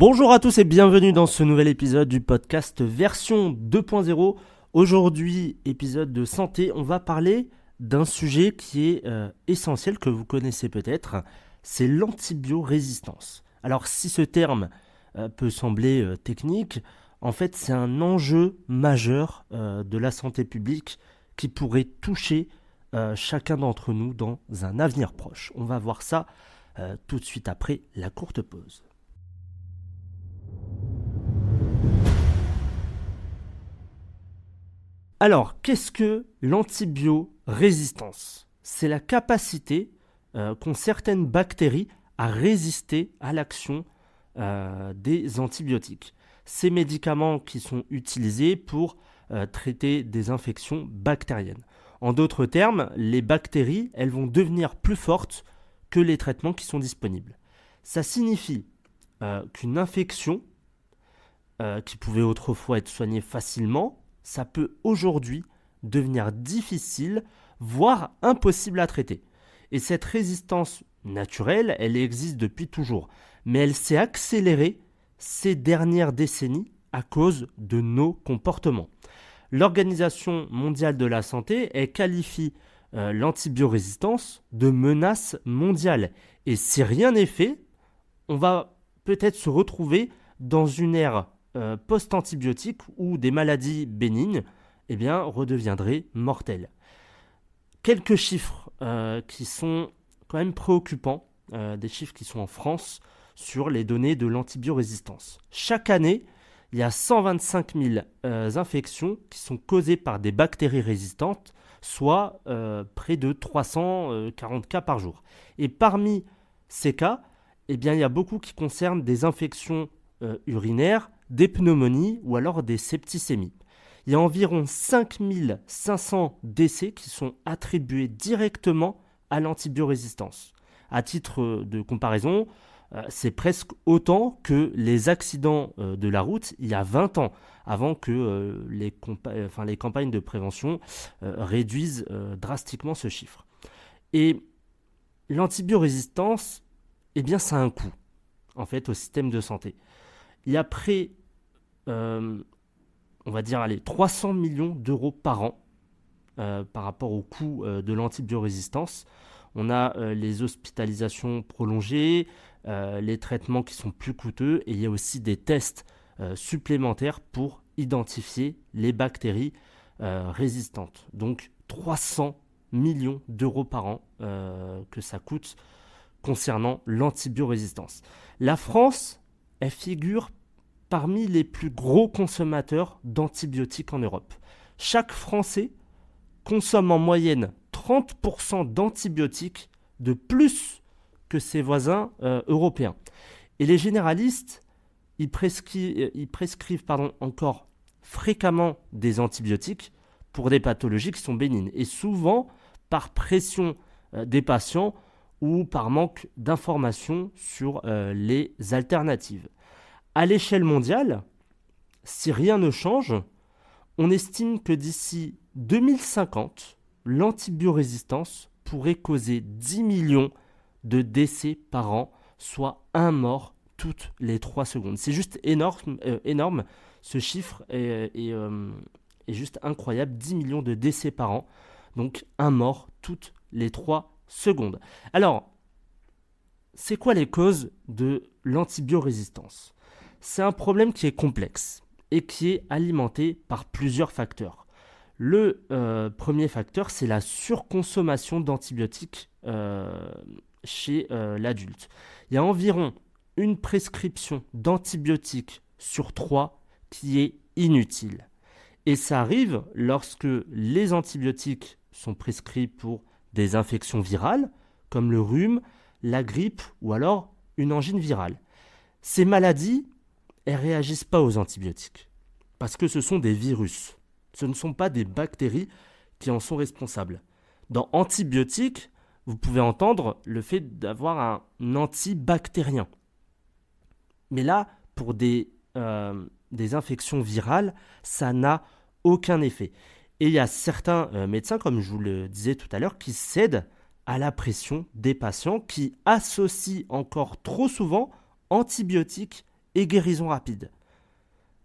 Bonjour à tous et bienvenue dans ce nouvel épisode du podcast version 2.0. Aujourd'hui, épisode de santé, on va parler d'un sujet qui est essentiel, que vous connaissez peut-être, c'est l'antibiorésistance. Alors si ce terme peut sembler technique, en fait c'est un enjeu majeur de la santé publique qui pourrait toucher chacun d'entre nous dans un avenir proche. On va voir ça tout de suite après la courte pause. Alors, qu'est-ce que l'antibiorésistance ? C'est la capacité qu'ont certaines bactéries à résister à l'action des antibiotiques. Ces médicaments qui sont utilisés pour traiter des infections bactériennes. En d'autres termes, les bactéries, elles vont devenir plus fortes que les traitements qui sont disponibles. Ça signifie qu'une infection qui pouvait autrefois être soignée facilement, ça peut aujourd'hui devenir difficile, voire impossible à traiter. Et cette résistance naturelle, elle existe depuis toujours, mais elle s'est accélérée ces dernières décennies à cause de nos comportements. L'Organisation mondiale de la santé, elle qualifie l'antibiorésistance de menace mondiale. Et si rien n'est fait, on va peut-être se retrouver dans une ère post-antibiotiques où des maladies bénignes redeviendraient mortelles. Quelques chiffres qui sont quand même préoccupants, des chiffres qui sont en France sur les données de l'antibiorésistance. Chaque année, il y a 125 000 infections qui sont causées par des bactéries résistantes, soit près de 340 cas par jour. Et parmi ces cas, il y a beaucoup qui concernent des infections urinaires, des pneumonies ou alors des septicémies. Il y a environ 5500 décès qui sont attribués directement à l'antibiorésistance. À titre de comparaison, c'est presque autant que les accidents de la route il y a 20 ans, avant que les campagnes de prévention réduisent drastiquement ce chiffre. Et l'antibiorésistance, ça a un coût, en fait, au système de santé. Il y a près, 300 millions d'euros par an par rapport au coût de l'antibiorésistance. On a les hospitalisations prolongées, les traitements qui sont plus coûteux, et il y a aussi des tests supplémentaires pour identifier les bactéries résistantes. Donc 300 millions d'euros par an que ça coûte concernant l'antibiorésistance. La France, elle figure parmi les plus gros consommateurs d'antibiotiques en Europe. Chaque Français consomme en moyenne 30% d'antibiotiques de plus que ses voisins européens. Et les généralistes, ils prescrivent encore fréquemment des antibiotiques pour des pathologies qui sont bénignes. Et souvent, par pression des patients ou par manque d'informations sur les alternatives. À l'échelle mondiale, si rien ne change, on estime que d'ici 2050, l'antibiorésistance pourrait causer 10 millions de décès par an, soit un mort toutes les 3 secondes. C'est juste énorme. Ce chiffre est juste incroyable, 10 millions de décès par an, donc un mort toutes les 3 secondes. Alors, c'est quoi les causes de l'antibiorésistance ? C'est un problème qui est complexe et qui est alimenté par plusieurs facteurs. Le premier facteur, c'est la surconsommation d'antibiotiques chez l'adulte. Il y a environ une prescription d'antibiotiques sur 3 qui est inutile. Et ça arrive lorsque les antibiotiques sont prescrits pour des infections virales, comme le rhume, la grippe ou alors une angine virale. Ces maladies, elles ne réagissent pas aux antibiotiques parce que ce sont des virus. Ce ne sont pas des bactéries qui en sont responsables. Dans antibiotiques, vous pouvez entendre le fait d'avoir un antibactérien. Mais là, pour des infections virales, ça n'a aucun effet. Et il y a certains médecins, comme je vous le disais tout à l'heure, qui cèdent à la pression des patients, qui associent encore trop souvent antibiotiques et guérison rapide.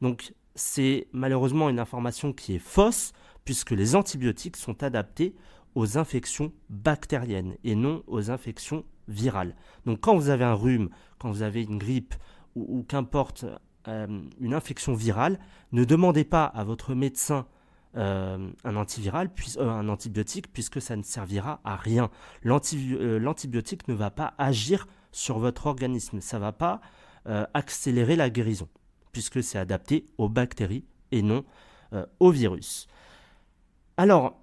Donc c'est malheureusement une information qui est fausse puisque les antibiotiques sont adaptés aux infections bactériennes et non aux infections virales. Donc quand vous avez un rhume, quand vous avez une grippe ou qu'importe une infection virale, ne demandez pas à votre médecin un antibiotique puisque ça ne servira à rien. L'antibiotique ne va pas agir sur votre organisme, ça ne va pas accélérer la guérison puisque c'est adapté aux bactéries et non aux virus. Alors,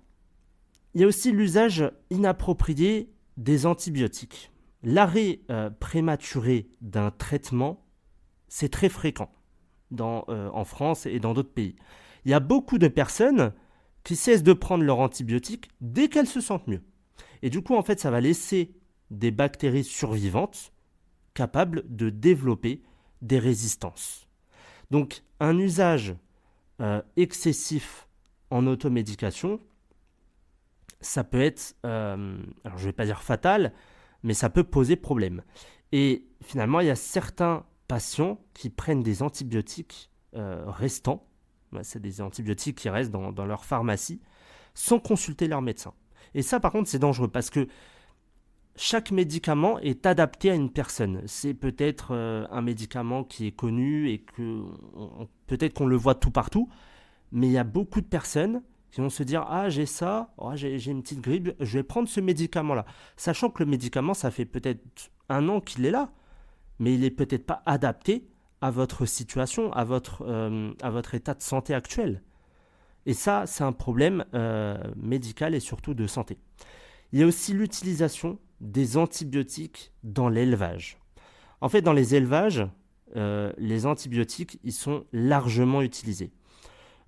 il y a aussi l'usage inapproprié des antibiotiques. L'arrêt prématuré d'un traitement, c'est très fréquent en France et dans d'autres pays. Il y a beaucoup de personnes qui cessent de prendre leur antibiotique dès qu'elles se sentent mieux. Et du coup, en fait, ça va laisser des bactéries survivantes capables de développer des résistances. Donc, un usage excessif en automédication, ça peut être, alors je ne vais pas dire fatal, mais ça peut poser problème. Et finalement, il y a certains patients qui prennent des antibiotiques restants, c'est des antibiotiques qui restent dans leur pharmacie, sans consulter leur médecin. Et ça, par contre, c'est dangereux parce que chaque médicament est adapté à une personne. C'est peut-être un médicament qui est connu et que peut-être qu'on le voit tout partout, mais il y a beaucoup de personnes qui vont se dire « Ah, j'ai ça, j'ai une petite grippe, je vais prendre ce médicament-là ». Sachant que le médicament, ça fait peut-être 1 an qu'il est là, mais il n'est peut-être pas adapté à votre situation, à votre état de santé actuel. Et ça, c'est un problème médical et surtout de santé. Il y a aussi l'utilisation des antibiotiques dans l'élevage. En fait, dans les élevages, les antibiotiques, ils sont largement utilisés.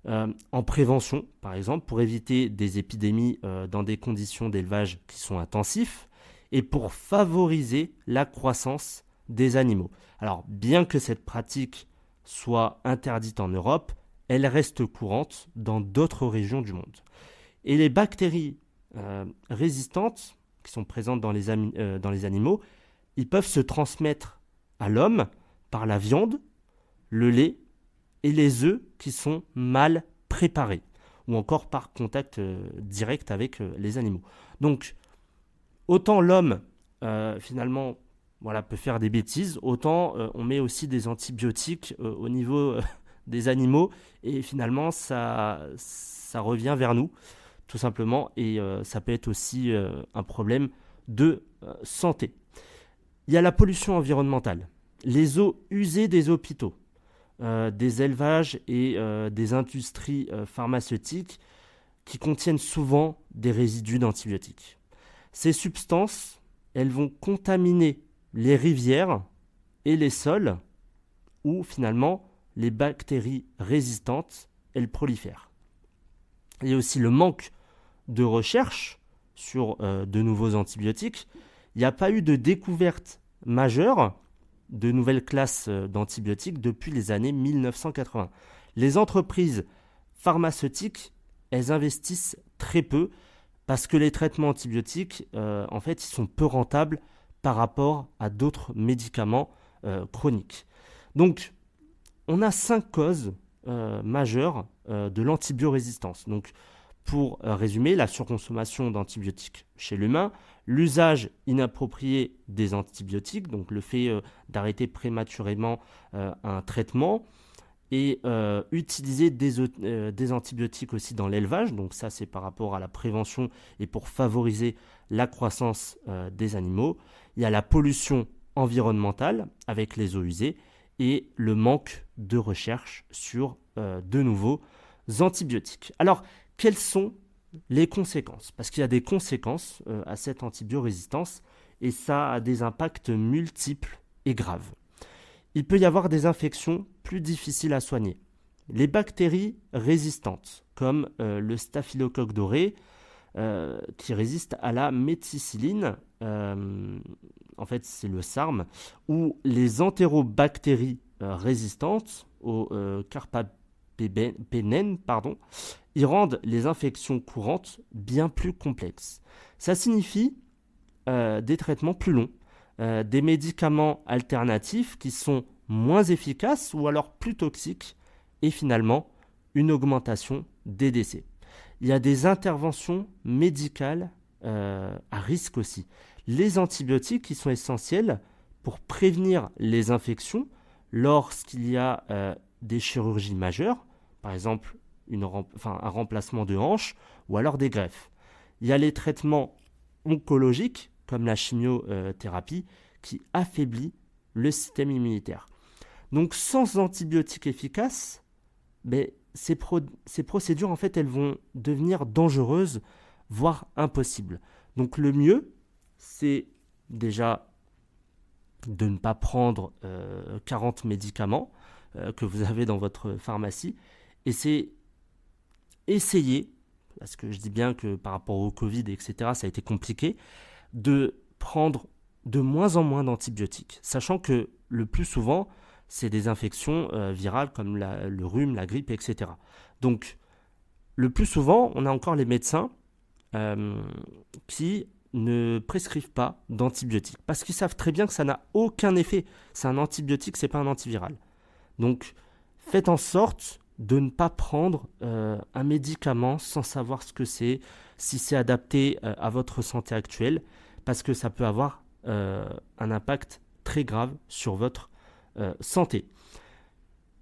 En prévention, par exemple, pour éviter des épidémies dans des conditions d'élevage qui sont intensifs et pour favoriser la croissance des animaux. Alors, bien que cette pratique soit interdite en Europe, elle reste courante dans d'autres régions du monde. Et les bactéries résistantes qui sont présentes dans les animaux, ils peuvent se transmettre à l'homme par la viande, le lait et les œufs qui sont mal préparés ou encore par contact direct avec les animaux. Donc, autant l'homme, finalement, peut faire des bêtises, autant on met aussi des antibiotiques au niveau des animaux et finalement, ça revient vers nous, tout simplement, et ça peut être aussi un problème de santé. Il y a la pollution environnementale, les eaux usées des hôpitaux, des élevages et des industries pharmaceutiques qui contiennent souvent des résidus d'antibiotiques. Ces substances, elles vont contaminer les rivières et les sols où finalement les bactéries résistantes, elles prolifèrent. Il y a aussi le manque de recherche sur de nouveaux antibiotiques. Il n'y a pas eu de découverte majeure de nouvelles classes d'antibiotiques depuis les années 1980. Les entreprises pharmaceutiques, elles investissent très peu parce que les traitements antibiotiques, en fait, ils sont peu rentables par rapport à d'autres médicaments chroniques. Donc, on a 5 causes majeures de l'antibiorésistance. Donc, pour résumer, la surconsommation d'antibiotiques chez l'humain, l'usage inapproprié des antibiotiques, donc le fait d'arrêter prématurément un traitement, et utiliser des antibiotiques aussi dans l'élevage, donc ça c'est par rapport à la prévention et pour favoriser la croissance des animaux. Il y a la pollution environnementale avec les eaux usées et le manque de recherche sur de nouveaux antibiotiques. Alors, quelles sont les conséquences? Parce qu'il y a des conséquences à cette antibiorésistance et ça a des impacts multiples et graves. Il peut y avoir des infections plus difficiles à soigner. Les bactéries résistantes, comme le staphylocoque doré, qui résiste à la méticilline, en fait c'est le SARM, ou les entérobactéries résistantes au carbapenem, ils rendent les infections courantes bien plus complexes. Ça signifie des traitements plus longs, des médicaments alternatifs qui sont moins efficaces ou alors plus toxiques et finalement une augmentation des décès. Il y a des interventions médicales à risque aussi. Les antibiotiques qui sont essentiels pour prévenir les infections lorsqu'il y a des chirurgies majeures, par exemple un remplacement de hanche ou alors des greffes. Il y a les traitements oncologiques comme la chimiothérapie qui affaiblit le système immunitaire. Donc sans antibiotiques efficaces, ces procédures en fait elles vont devenir dangereuses, voire impossibles. Donc le mieux, c'est déjà de ne pas prendre 40 médicaments que vous avez dans votre pharmacie, et c'est essayer, parce que je dis bien que par rapport au Covid, etc., ça a été compliqué, de prendre de moins en moins d'antibiotiques, sachant que le plus souvent, c'est des infections virales comme le rhume, la grippe, etc. Donc, le plus souvent, on a encore les médecins qui ne prescrivent pas d'antibiotiques, parce qu'ils savent très bien que ça n'a aucun effet. C'est un antibiotique, c'est pas un antiviral. Donc, faites en sorte de ne pas prendre un médicament sans savoir ce que c'est, si c'est adapté à votre santé actuelle, parce que ça peut avoir un impact très grave sur votre santé.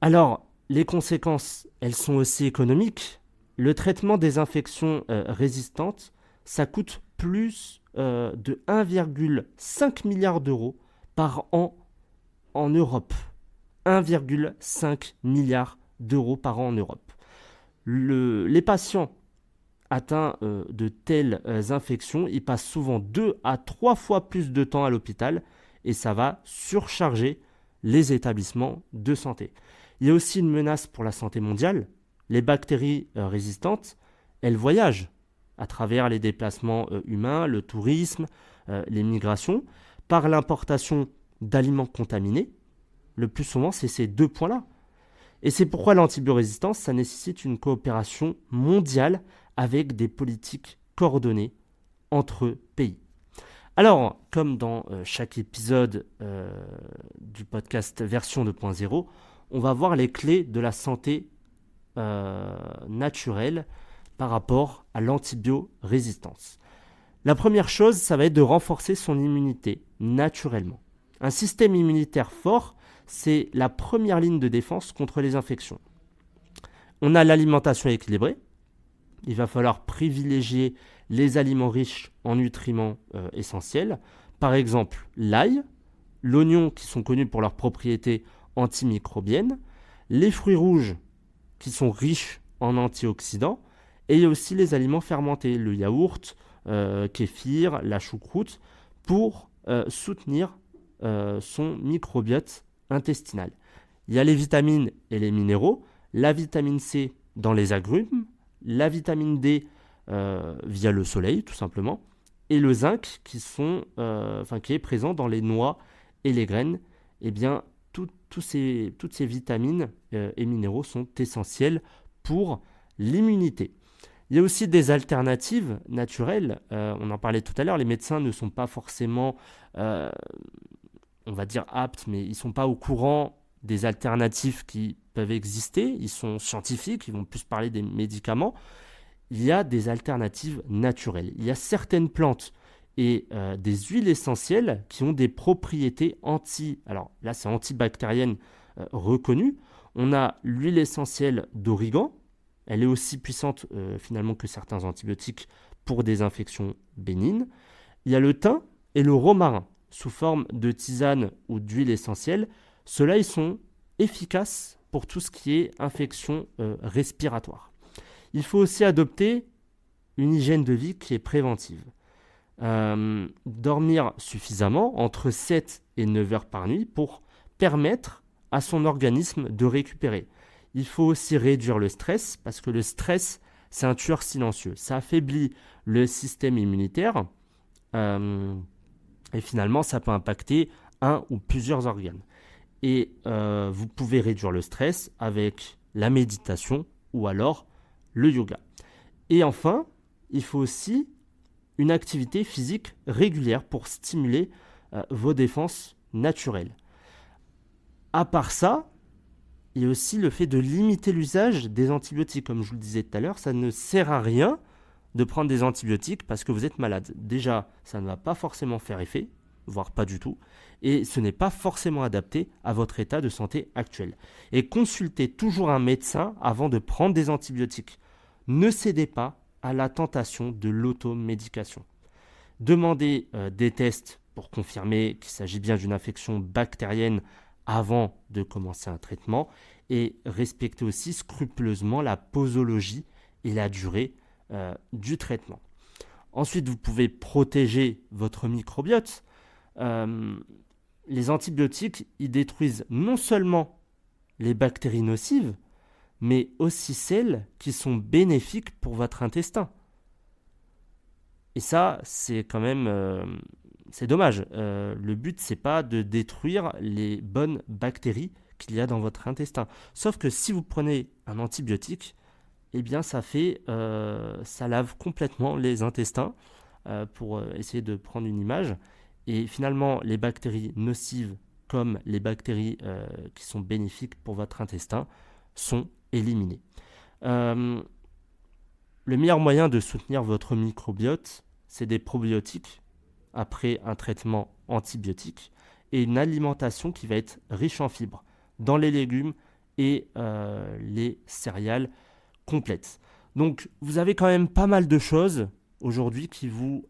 Alors, les conséquences, elles sont aussi économiques. Le traitement des infections résistantes, ça coûte plus de 1,5 milliard d'euros par an en Europe. 1,5 milliard d'euros par an en Europe. Les patients atteints de telles infections, ils passent souvent 2 à 3 fois plus de temps à l'hôpital et ça va surcharger les établissements de santé. Il y a aussi une menace pour la santé mondiale. Les bactéries résistantes, elles voyagent à travers les déplacements humains, le tourisme, les migrations, par l'importation d'aliments contaminés. Le plus souvent, c'est ces deux points-là. Et c'est pourquoi l'antibiorésistance, ça nécessite une coopération mondiale avec des politiques coordonnées entre pays. Alors, comme dans chaque épisode du podcast version 2.0, on va voir les clés de la santé naturelle par rapport à l'antibiorésistance. La première chose, ça va être de renforcer son immunité naturellement. Un système immunitaire fort, c'est la première ligne de défense contre les infections. On a l'alimentation équilibrée. Il va falloir privilégier les aliments riches en nutriments essentiels. Par exemple, l'ail, l'oignon qui sont connus pour leurs propriétés antimicrobiennes, les fruits rouges qui sont riches en antioxydants, et il y a aussi les aliments fermentés, le yaourt, kéfir, la choucroute, pour soutenir son microbiote intestinal. Il y a les vitamines et les minéraux, la vitamine C dans les agrumes, la vitamine D via le soleil tout simplement, et le zinc qui est présent dans les noix et les graines. Eh bien, toutes ces vitamines et minéraux sont essentiels pour l'immunité. Il y a aussi des alternatives naturelles, on en parlait tout à l'heure, les médecins ne sont pas forcément, on va dire aptes, mais ils ne sont pas au courant des alternatives qui peuvent exister, ils sont scientifiques, ils vont plus parler des médicaments. Il y a des alternatives naturelles. Il y a certaines plantes et des huiles essentielles qui ont des propriétés alors là c'est antibactériennes reconnues. On a l'huile essentielle d'origan, elle est aussi puissante finalement que certains antibiotiques pour des infections bénignes. Il y a le thym et le romarin sous forme de tisane ou d'huile essentielle. Ceux-là, ils sont efficaces pour tout ce qui est infection respiratoire. Il faut aussi adopter une hygiène de vie qui est préventive. Dormir suffisamment, entre 7 et 9 heures par nuit, pour permettre à son organisme de récupérer. Il faut aussi réduire le stress, parce que le stress, c'est un tueur silencieux. Ça affaiblit le système immunitaire, et finalement, ça peut impacter un ou plusieurs organes. Et vous pouvez réduire le stress avec la méditation ou alors le yoga. Et enfin, il faut aussi une activité physique régulière pour stimuler vos défenses naturelles. À part ça, il y a aussi le fait de limiter l'usage des antibiotiques. Comme je vous le disais tout à l'heure, ça ne sert à rien de prendre des antibiotiques parce que vous êtes malade. Déjà, ça ne va pas forcément faire effet, voire pas du tout, et ce n'est pas forcément adapté à votre état de santé actuel. Et consultez toujours un médecin avant de prendre des antibiotiques. Ne cédez pas à la tentation de l'automédication. Demandez des tests pour confirmer qu'il s'agit bien d'une infection bactérienne avant de commencer un traitement et respectez aussi scrupuleusement la posologie et la durée du traitement. Ensuite, vous pouvez protéger votre microbiote. Les antibiotiques, ils détruisent non seulement les bactéries nocives, mais aussi celles qui sont bénéfiques pour votre intestin. Et ça, c'est quand même c'est dommage. Le but, c'est pas de détruire les bonnes bactéries qu'il y a dans votre intestin. Sauf que si vous prenez un antibiotique, eh bien, ça lave complètement les intestins pour essayer de prendre une image. Et finalement, les bactéries nocives comme les bactéries qui sont bénéfiques pour votre intestin sont éliminées. Le meilleur moyen de soutenir votre microbiote, c'est des probiotiques après un traitement antibiotique et une alimentation qui va être riche en fibres dans les légumes et les céréales complètes. Donc vous avez quand même pas mal de choses aujourd'hui qui vous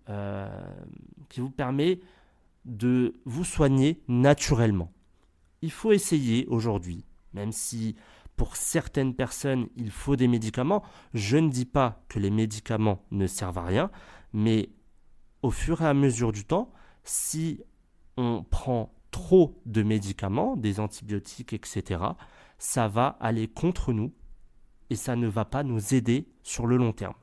permet de vous soigner naturellement. Il faut essayer aujourd'hui, même si pour certaines personnes il faut des médicaments. Je ne dis pas que les médicaments ne servent à rien, mais au fur et à mesure du temps, si on prend trop de médicaments, des antibiotiques, etc., ça va aller contre nous et ça ne va pas nous aider sur le long terme.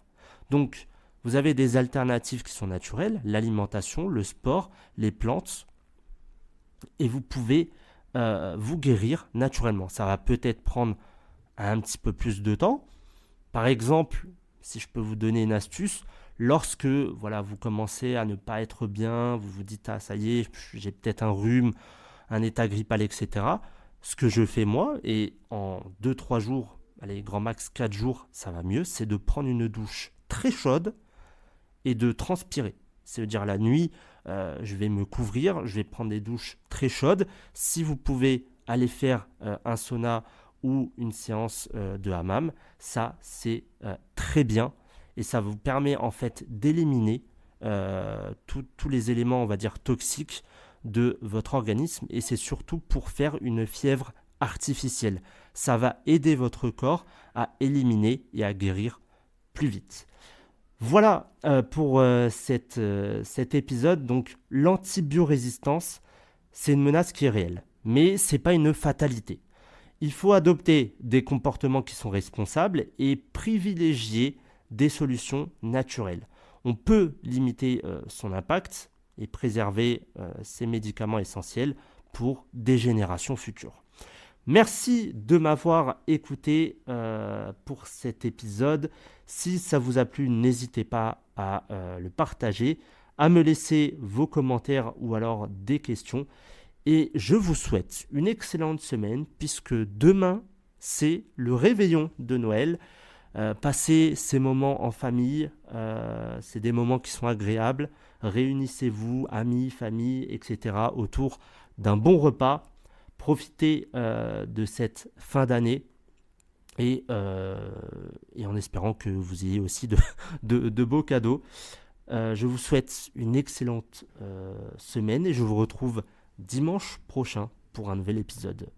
Donc, vous avez des alternatives qui sont naturelles, l'alimentation, le sport, les plantes, et vous pouvez vous guérir naturellement. Ça va peut-être prendre un petit peu plus de temps. Par exemple, si je peux vous donner une astuce, lorsque vous commencez à ne pas être bien, vous vous dites « Ah, ça y est, j'ai peut-être un rhume, un état grippal, etc. » Ce que je fais moi, et en 2-3 jours, allez, grand max 4 jours, ça va mieux, c'est de prendre une douche très chaude et de transpirer. C'est-à-dire la nuit, je vais me couvrir, je vais prendre des douches très chaudes. Si vous pouvez aller faire un sauna ou une séance de hammam, ça c'est très bien et ça vous permet en fait d'éliminer tous les éléments, on va dire, toxiques de votre organisme et c'est surtout pour faire une fièvre artificielle. Ça va aider votre corps à éliminer et à guérir plus vite. Voilà pour cet épisode. Donc l'antibiorésistance, c'est une menace qui est réelle, mais ce n'est pas une fatalité. Il faut adopter des comportements qui sont responsables et privilégier des solutions naturelles. On peut limiter son impact et préserver ces médicaments essentiels pour des générations futures. Merci de m'avoir écouté pour cet épisode. Si ça vous a plu, n'hésitez pas à le partager, à me laisser vos commentaires ou alors des questions. Et je vous souhaite une excellente semaine puisque demain, c'est le réveillon de Noël. Passez ces moments en famille, c'est des moments qui sont agréables. Réunissez-vous, amis, famille, etc. autour d'un bon repas. Profitez de cette fin d'année et en espérant que vous ayez aussi de beaux cadeaux. Je vous souhaite une excellente semaine et je vous retrouve dimanche prochain pour un nouvel épisode.